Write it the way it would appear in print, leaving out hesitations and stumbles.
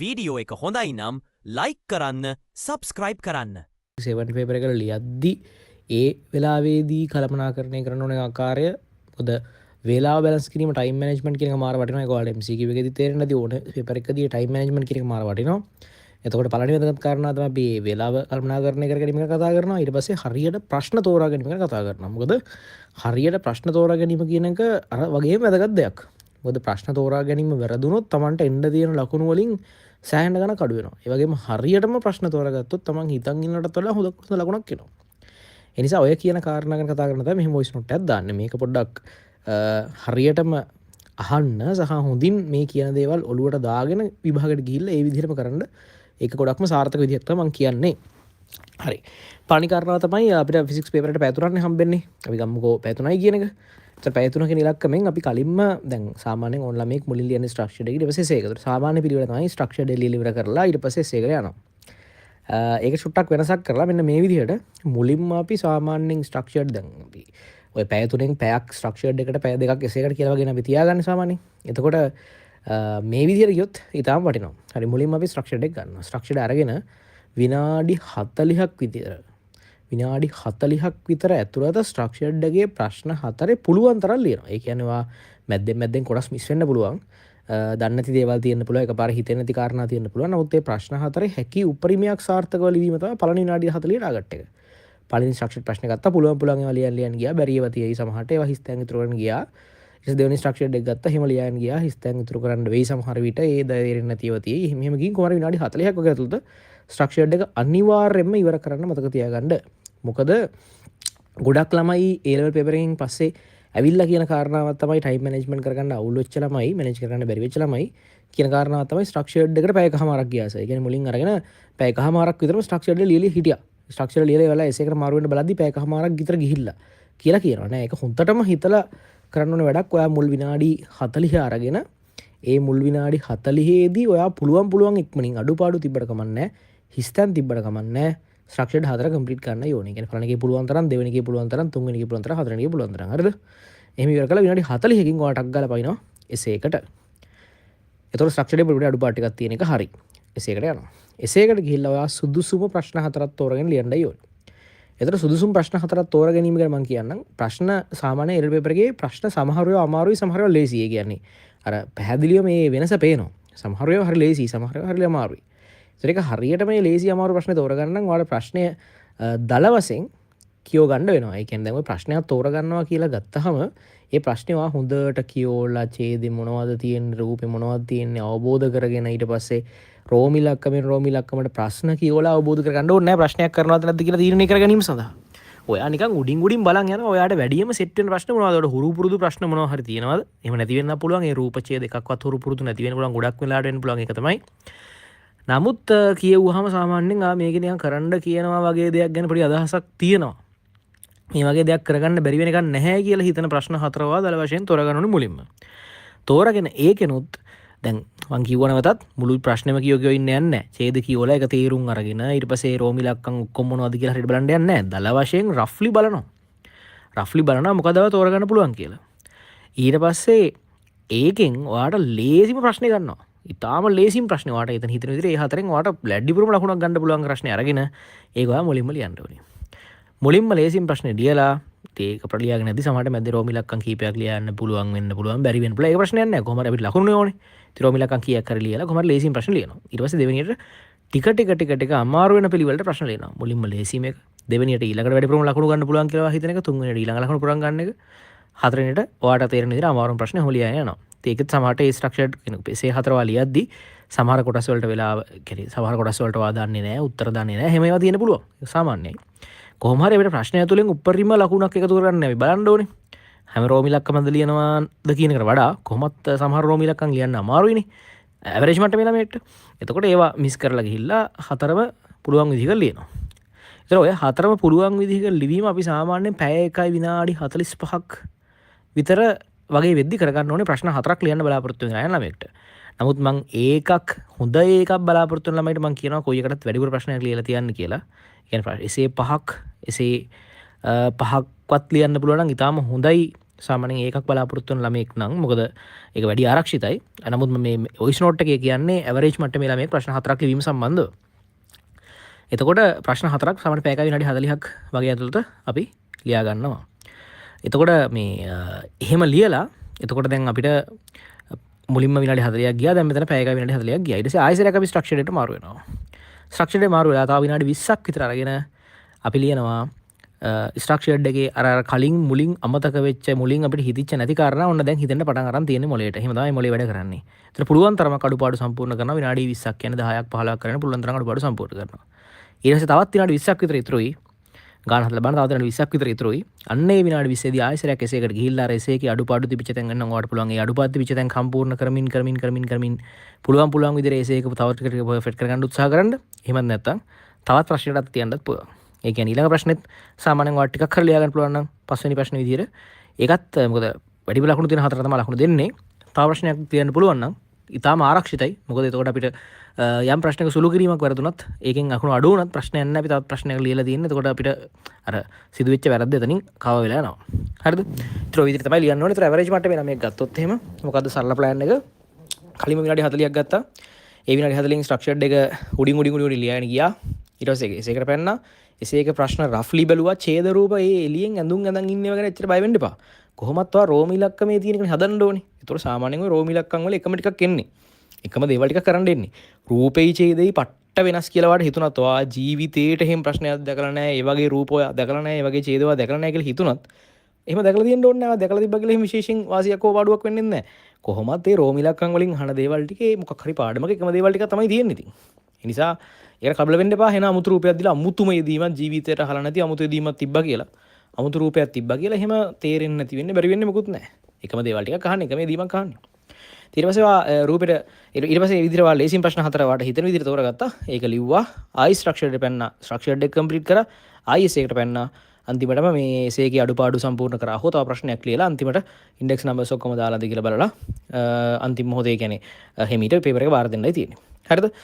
Video එක හොඳයි නම් ලයික් කරන්න සබස්ක්‍රයිබ් කරන්න. 70 පේපර් එක ලියද්දි ඒ වෙලාවේදී කළමනාකරණය කරන ඕන ආකාරය පොද වේලාව බැලන්ස් කිරීම ටයිම් මැනේජ්මන්ට් කියන එක මාර වටිනවා. ඒක ඔයාලට MCQ එකේදී තේරෙන්නේ නැති ඕන පේපර් එකකදී ටයිම් මැනේජ්මන්ට් කියන එක මාර වටිනවා. එතකොට පළවෙනි වැදගත් කාරණා තමයි අපි වේලාව කළමනාකරණය කර ගැනීම ගැන කතා කරනවා. ඊට පස්සේ හරියට ප්‍රශ්න තෝරා ගැනීම ගැන කතා කරනවා. මොකද හරියට ප්‍රශ්න තෝරා ගැනීම කියන එක අර වගේම වැදගත් දෙයක්. මොකද ප්‍රශ්න තෝරා ගැනීම වැරදුනොත් Tamanට එන්න තියෙන ලකුණු වලින් සෑහෙන ගණන් අඩු වෙනවා. ඒ වගේම හරියටම ප්‍රශ්න තෝරාගත්තොත් Taman හිතන් ඉන්නටත් වඩා හොඳ ලකුණක් එනවා. ඒ නිසා ඔය කියන කාරණා ගැන කතා කරන තමයි මෙහෙම වොයිස් නෝට් එකක් දාන්නේ. මේක පොඩ්ඩක් හරියටම අහන්න සහ හොඳින් මේ කියන දේවල් ඔලුවට දාගෙන විභාගයට ගිහිල්ලා ඒ විදිහටම කරන්න. ඒක ගොඩක්ම සාර්ථක විදිහක් තමයි මම කියන්නේ. හරි. පළවෙනි කාරණාව තමයි අපිට ෆිසික්ස් පේපර් එකට පැය 3ක්නේ හම්බෙන්නේ. අපි ගමුකෝ පැය 3යි කියන එක. ඒතර පැය 3 කියන ඉලක්කමෙන් අපි කලින්ම දැන් සාමාන්‍යයෙන් ඕන් ළමෙක් මුලින් ලියන්නේ ස්ට්‍රක්චර්ඩ් එක. ඊට පස්සේ එසේ එක. ඒතර සාමාන්‍ය පිළිවෙල තමයි ස්ට්‍රක්චර්ඩ් එක ලියලා ඉවර කරලා ඊට පස්සේ එසේ එකට යනවා. ඒක චුට්ටක් වෙනසක් කරලා මෙන්න මේ විදිහට මුලින්ම අපි සාමාන්‍යයෙන් ස්ට්‍රක්චර්ඩ් දැන් අපි ඔය පැය 3න් පැයක් ස්ට්‍රක්චර්ඩ් එකට පැය 2ක් එසේ එකට කියලා වගේ අපි තියාගන්නේ සාමාන්‍යයෙන්. එතකොට මේ විදිහට ගියොත් ඊටාම වටිනවා. හරි මුලින්ම අපි ස්ට්‍රක්චර්ඩ් එක ගන්නවා. ස්ට්‍රක්චර්ඩ් අරගෙන විනාඩි 40ක් විතර ඇතුළත ස්ට්‍රක්චර්ඩ් එකේ ප්‍රශ්න 4 පුළුවන් තරම් ලියනවා. ඒ කියන්නේ වා මැද්දෙන් කොටස් මිස් වෙන්න පුළුවන්. දන්නේ නැති දේවල් තියෙන්න පුළුවන්. එකපාර හිතෙන්නේ නැති කාරණා තියෙන්න පුළුවන්. නමුත් මේ ප්‍රශ්න 4 හැකි උපරිමයක් සාර්ථකව ලිවීම තමයි පළවෙනි විනාඩි 40 ටාගට් එක. පළවෙනි ස්ට්‍රක්චර්ඩ් ප්‍රශ්න ගත්තා පුළුවන් ඒවා ලියන්න ගියා. බැරි ඒවා තියෙයි සමහරට ඒවා හිස්තැන් ඉතුරු කරන්න ගියා. ඊට දෙවෙනි ස්ට්‍රක්චර්ඩ් එක ගත්තා එහෙම ලියන්න ගියා. හිස්තැන් ඉතුරු කරන්න වෙයි සමහර විට ඒ දෙරෙන්නේ නැති ඒවා තියෙයි. එහෙම ගිහින් කොහමද විනාඩි 40ක් වගේ ඇතුළත ස්ට්‍රක්චර්ඩ් එක අනිවාර්යයෙන්ම ඉවර කරන්න මතක තියාගන්න. මොකද ගොඩක් ළමයි A level paper එකෙන් පස්සේ ඇවිල්ලා කියන කාරණාවක් තමයි ටයිම් මැනේජ්මන්ට් කරගන්න අවුල් වෙච්ච ළමයි මැනේජ් කරගන්න බැරි වෙච්ච ළමයි කියන කාරණාව තමයි ස්ට්‍රක්චර්ඩ් එකට පැයකමාරක් ගියාස. ඒ කියන්නේ මුලින් අරගෙන පැයකමාරක් විතරම ස්ට්‍රක්චර්ඩ් එක ලියලා හිටියා. ස්ට්‍රක්චර්ඩ් ලියලා ඉවරලා එසේ එකට මාරු වෙන්න බලද්දි පැයකමාරක් විතර ගිහිල්ලා කියලා කියනවා නෑ. ඒක හොඳටම හිතලා කරන්න ඕන වැඩක්. ඔයා මුල් විනාඩි 40 අරගෙන ඒ මුල් විනාඩි 40ේදී ඔයා පුළුවන් ඉක්මනින් අඩුපාඩු තිබ්බට කමන්නේ හිස්තැන් තිබ්බට කමන්නේ ස්ට්‍රක්චර්ඩ් 4 කම්ප්ලීට් කරන්න ඕනේ. කියන්නේ පළවෙනි එකේ පුළුවන් තරම්, දෙවෙනි එකේ පුළුවන් තරම්, තුන්වෙනි එකේ පුළුවන් තරම්, හතරවෙනි එකේ පුළුවන් තරම්. හරිද? එහෙම ඉවර කළා විනාඩි 40කින් ඔයාලට ටක් ගාලා පයින්නවා එසේ එකට. ඒතකොට ස්ට්‍රක්චර්ඩ් එකේ පොඩි අඩුපාඩු ටිකක් තියෙන එක හරි. එසේ එකට යනවා. එසේ එකට ගිහිල්ලා ඔයා සුදුසුම ප්‍රශ්න 4ක් තෝරගෙන ලියන්නයි ඕනේ. ඒතකොට සුදුසුම ප්‍රශ්න 4ක් තෝරා ගැනීම ගැන මම කියන්නම්. ප්‍රශ්න සාමාන්‍ය එරර් පේපර් එකේ ප්‍රශ්න සමහර ඒවා අමාරුයි, සමහර ඒවා ලේසි. ඒ කියන්නේ අර පැහැදිලිව මේ වෙනස පේනවා. සමහර ඒවා හරි ලේසි, සමහර ඒවා හරි අමාරුයි. ඒක හරියට මේ ලේසි අමාරු ප්‍රශ්න තෝරගන්න නම් ඔයාලා ප්‍රශ්නය දල වශයෙන් කියෝ ගන්න වෙනවා. ඒ කියන්නේ දැන් ඔය ප්‍රශ්නයක් තෝරගන්නවා කියලා ගත්තහම ඒ ප්‍රශ්නේ ඔයා හොඳට කියෝලා ඡේදෙ මොනවද තියෙන්නේ, රූපේ මොනවද තියෙන්නේ අවබෝධ කරගෙන ඊට පස්සේ රෝම ඉලක්කමට ප්‍රශ්න කියෝලා අවබෝධ කරගන්න ඕනේ නැහැ ප්‍රශ්නයක් කරනවද නැද්ද කියලා තීරණය කර ගැනීම සඳහා. ඔයා නිකන් උඩින් බලන් යනවා. ඔයාට වැඩියම සෙට් වෙන ප්‍රශ්න මොනවද? ඔයාට හුරු පුරුදු ප්‍රශ්න මොනවා හරි තියෙනවද? එහෙම නැති වෙන්න පුළුවන්. ඒ රූප ඡේද එකක්වත් හුරු පුරුදු නැති වෙන්න පුළුවන්. ගොඩක් වෙලාවට වෙන්න පුළුවන්. ඒක තමයි. නමුත් කියවුවහම සාමාන්‍යයෙන් මේක නිකන් කරන්න කියනවා වගේ දෙයක් ගැන පොඩි අදහසක් තියෙනවා. මේ වගේ දෙයක් කරගන්න බැරි වෙන එකක් නැහැ කියලා හිතන ප්‍රශ්න 4වා දල වශයෙන් තෝරගන්න ඕනේ මුලින්ම. තෝරගෙන ඒකෙනුත් දැන් මං කිව්ව නැවතත් මුළු ප්‍රශ්නෙම කියෝ ඉන්නේ නැහැ. ඡේද කියවලා ඒක තේරුම් අරගෙන ඊට පස්සේ රෝම ඉලක්කම් ඔක්කොම මොනවද කියලා හරියට බලන්න යන්නේ නැහැ. දල වශයෙන් රෆ්ලි බලනවා මොකදව තෝරගන්න පුළුවන් කියලා. ඊට පස්සේ ඒකෙන් ඔයාට ලේසිම ප්‍රශ්නේ ගන්නවා. ඉතාම ලේසිම ප්‍රශ්නේ ඔයාට හිතන විදිහට ඒ හතරෙන් ඔයාට ලැඩිපුරම ලකුණක් ගන්න පුළුවන් ප්‍රශ්නේ අරගෙන ඒක ඔයා මුලින්ම ලියන්න ඕනේ. මුලින්ම ලේසිම ප්‍රශ්නේ ලියලා ඒක ප්‍රලියාගෙන නැති සමහරට මැද රෝම ඉලක්කම් කීපයක් ලියන්න පුළුවන් වෙන්න පුළුවන් බැරි වෙන්න පුළුවන්. ඒක ප්‍රශ්නයක් නෑ. කොහොමද අපිට ලකුණු ඕනේ. ඉතින් රෝම ඉලක්කම් කීයක් හරි ලියලා කොහොමද ලේසිම ප්‍රශ්න ලියනවා. ඊට පස්සේ දෙවෙනියට ටික අමාරු වෙන පිළිවෙලට ප්‍රශ්න ලියනවා. මුලින්ම ලේසිම එක, දෙවෙනියට ඊළඟට වැඩිපුරම ලකුණු ගන්න පුළුවන් කියලා හිතන එක, තුන්වෙනියට ඊළඟ ලකුණු පුරන් ගන්න එක, හතරවෙනියට ඔයාට තේරෙන විදිහට අමාරුම ප්‍රශ්න හොලියන යනවා. ඒකත් සමහරට ඒ ස්ට්‍රක්චර්ඩ් කෙනෙක් පෙසේ 4 වා ලියද්දි සමහර කොටස් වලට වෙලාව කෙරේ සමහර කොටස් වලට වා දන්නේ නැහැ, උත්තර දන්නේ නැහැ. එහෙම ඒවා තියෙන පුළුවන්. ඒක සාමාන්‍යයි. කොහොම හරි අපිට ප්‍රශ්නය තුළින් උපරිම ලකුණක් එකතු කරගන්න අපි බලන්න ඕනේ. හැම රෝම ඉලක්කමද ලියනවාද කියන එකට වඩා කොහොමත් සමහර රෝම ඉලක්කම් ලියන්න අමාරුයිනේ. ඇවරේජ් මට්ටමේ ළමයට. එතකොට ඒවා මිස් කරලා ගිහිල්ලා 4ම පුළුවන් විදිහකට ලියනවා. ඒතර ඔය 4ම පුළුවන් විදිහකට ලිවීම අපි සාමාන්‍යයෙන් පැය 1 විනාඩි 45ක් විතර වගේ වෙද්දි කරගන්න ඕනේ. ප්‍රශ්න 4ක් ලියන්න බලාපොරොත්තු වෙන අය ළමයට. නමුත් මං හොඳ එකක් බලාපොරොත්තු වෙන ළමයිට මං කියනවා කොයි එකටත් වැඩිපුර ප්‍රශ්නයක් ලියලා තියන්න කියලා. කියන්නේ එසේ 5ක් එසේ 5ක්වත් ලියන්න පුළුවන් නම් ඊටාම හොඳයි සාමාන්‍යයෙන් ඒකක් බලාපොරොත්තු වෙන ළමයෙක් නම් මොකද ඒක වැඩි ආරක්ෂිතයි. නමුත් මේ වොයිස් නෝට් එකේ කියන්නේ ඇවරේජ් මට්ටමේ ළමයෙක් ප්‍රශ්න 4ක් ලිවීම සම්බන්ධව. එතකොට ප්‍රශ්න 4ක් සාමාන්‍ය පැයක විනාඩි 40ක් වගේ ඇතුළත අපි ලියා ගන්නවා. එතකොට මේ එහෙම ලියලා එතකොට දැන් අපිට මුලින්ම විනාඩි 40ක් ගියා. දැන් මෙතන පැයක විනාඩි 40ක් ගියා. ඊට පස්සේ ආයෙසරයක් අපි ස්ට්‍රක්චර් එකට මාරු වෙනවා. ස්ට්‍රක්චර් එක මාරු වෙලා තව විනාඩි 20ක් විතර අරගෙන අපි ලියනවා ස්ට්‍රක්චර්ඩ් එකේ අර කලින් මුලින් අමතක වෙච්ච මුලින් අපිට හිතිච්ච නැති කාරණා ඔන්න දැන් හිතෙන්න පටන් අරන් තියෙන්නේ මොලේට. එහෙම තමයි මොලේ වැඩ කරන්නේ. ඒතර පුළුවන් තරමක් අඩුපාඩු සම්පූර්ණ කරනවා. විනාඩි 20ක් කියන්නේ 10ක් 15ක් කරන්න පුළුවන් තරම් අඩුපාඩු සම්පූර්ණ කරනවා. ඊට පස්සේ තවත් විනාඩි 20ක් විතර ඉතුරුයි. ගාන හදලා බලන්න තවත් විනාඩි 20ක් විතර ඉතුරුයි. අන්න ඒ විනාඩි 20 දී ආයෙසරයක් එසේකට ගිහිල්ලා අර එසේකේ අඩුපාඩු තිබිච්ච තැන් ගන්න ඔයාලට පුළුවන්. ඒ අඩුපාඩු තිබිච්ච තැන් සම්පූර්ණ කරමින් පුළුවන් විදිහට එසේක තව ටික පර්ෆෙක්ට් කරගන්න උත්සාහ කරන්න. එහෙමත් නැත්නම් තවත් ප්‍රශ්නයකට තියන්නත් පුළුවන්. ඒ කියන්නේ ඊළඟ ප්‍රශ්නෙත් සාමාන්‍යයෙන් ඔයාලට ටිකක් කරලා ලියා ගන්න පුළුවන් නම් පස්වෙනි ප්‍රශ්න විදිහට ඒකත් මොකද වැඩිම ලකුණු තියෙන හතර තමයි ලකුණු දෙන්නේ. තව ප්‍රශ්නයක් තියන්න පුළුවන් නම් ඊටාම ආරක්ෂිතයි. මොකද එතකොට අපිට යම් ප්‍රශ්නයක සුළු කිරීමක් වැරදුනත් ඒකෙන් ලකුණු අඩු වුණත් ප්‍රශ්නයක් නැහැ. අපි තවත් ප්‍රශ්නයක් ලියලා තියෙන්නේ. එතකොට අපිට අර සිදුවෙච්ච වැරද්ද එතනින් කව වෙලා යනවා. හරිද? ඊට ඔය විදිහට තමයි ලියන්න ඕනේ. ඒතර ඇවරේජ් මට්ටමේ නම් මේක ගත්තොත් එහෙම මොකද්ද සරල ප්ලෑන් එක? කලින්ම විනාඩි 40ක් ගත්තා. ඒ විනාඩි 40න් ස්ට්‍රක්චර්ඩ් එක උඩින් ලියාගෙන ගියා. ඊට පස්සේ ඒකේකට පැන්නා. එසේක ප්‍රශ්න රෆ්ලි බැලුවා. ඡේද රූප ඒ එළියෙන් ඇඳුම් ඉන්නව ගැන එච්චර බය වෙන්න එපා. කොහොමත් ඔයා රෝම ඉලක්කමේ තියෙන එකනේ හදන්න ඕනේ. ඒතකොට සාමාන්‍යයෙන් ඔය රෝම ඉලක්කම් වල එකම ටිකක් එන්නේ. එකම දේවල් ටිකක් කරන්න එන්නේ. රූපේ ඡේදෙයි පට්ට වෙනස් කියලා වාට හිතුණත් ඔයා ජීවිතේට එහෙම ප්‍රශ්නයක් දැකලා නැහැ. ඒ වගේ රූප ඔයා දැකලා නැහැ. ඒ වගේ ඡේදවා දැකලා නැහැ කියලා හිතුණත් එහෙම දැකලා තියෙන්න ඕනේ නැහැ. දැකලා තිබ්බා කියලා එහෙම විශේෂයෙන් වාසියක් හෝ පාඩුවක් වෙන්නේ නැහැ. කොහොමත් ඒ රෝම ඉලක්කම් වලින් අහන දේවල් ටිකේ මොකක් හරි පාඩමක එකම දේවල් ටික තමයි තියෙන්නේ ඉතින්. ඒ නිසා ඒක කබල වෙන්න එපා. එහෙනම් අමුතු රූපයක් දීලා අමුතුම යෙදීමක් ජීවිතේට අහලා නැති අමුතු යෙදීමක් තිබ්බා කියලා. අමුතු රූපයක් තිබ්බා කියලා එහෙම තේරෙන්නේ නැති වෙන්නේ බැරි වෙන්නේ මොකුත් නැහැ. එකම දේවල් ටිකක් අහන්නේ එකම යෙදීමක් අහන්නේ. ඊට පස්සේ රූපෙට ඊට පස්සේ ඒ විදිහට ලේසින් ප්‍රශ්න හතර වාට හිතෙන විදිහට තෝරගත්තා. ඒක ලිව්වා. ආයි ස්ට්‍රක්චර්ඩ් එක පැන්නා. ස්ට්‍රක්චර්ඩ් එක කම්ප්ලීට් කරා. ආයි එසේකට පැන්නා. අන්තිමටම මේ එසේකේ අඩුපාඩු සම්පූර්ණ කරා. හො තව ප්‍රශ්නයක් ලියලා අන්තිමට ඉන්ඩෙක්ස් නම්බර්ස් ඔක්කොම දාලාද කියලා බලලා අන්තිම මොහොතේ කියන්නේ හිමීට පේපර් එක බාර දෙන්නයි තියෙන්නේ. හරිද?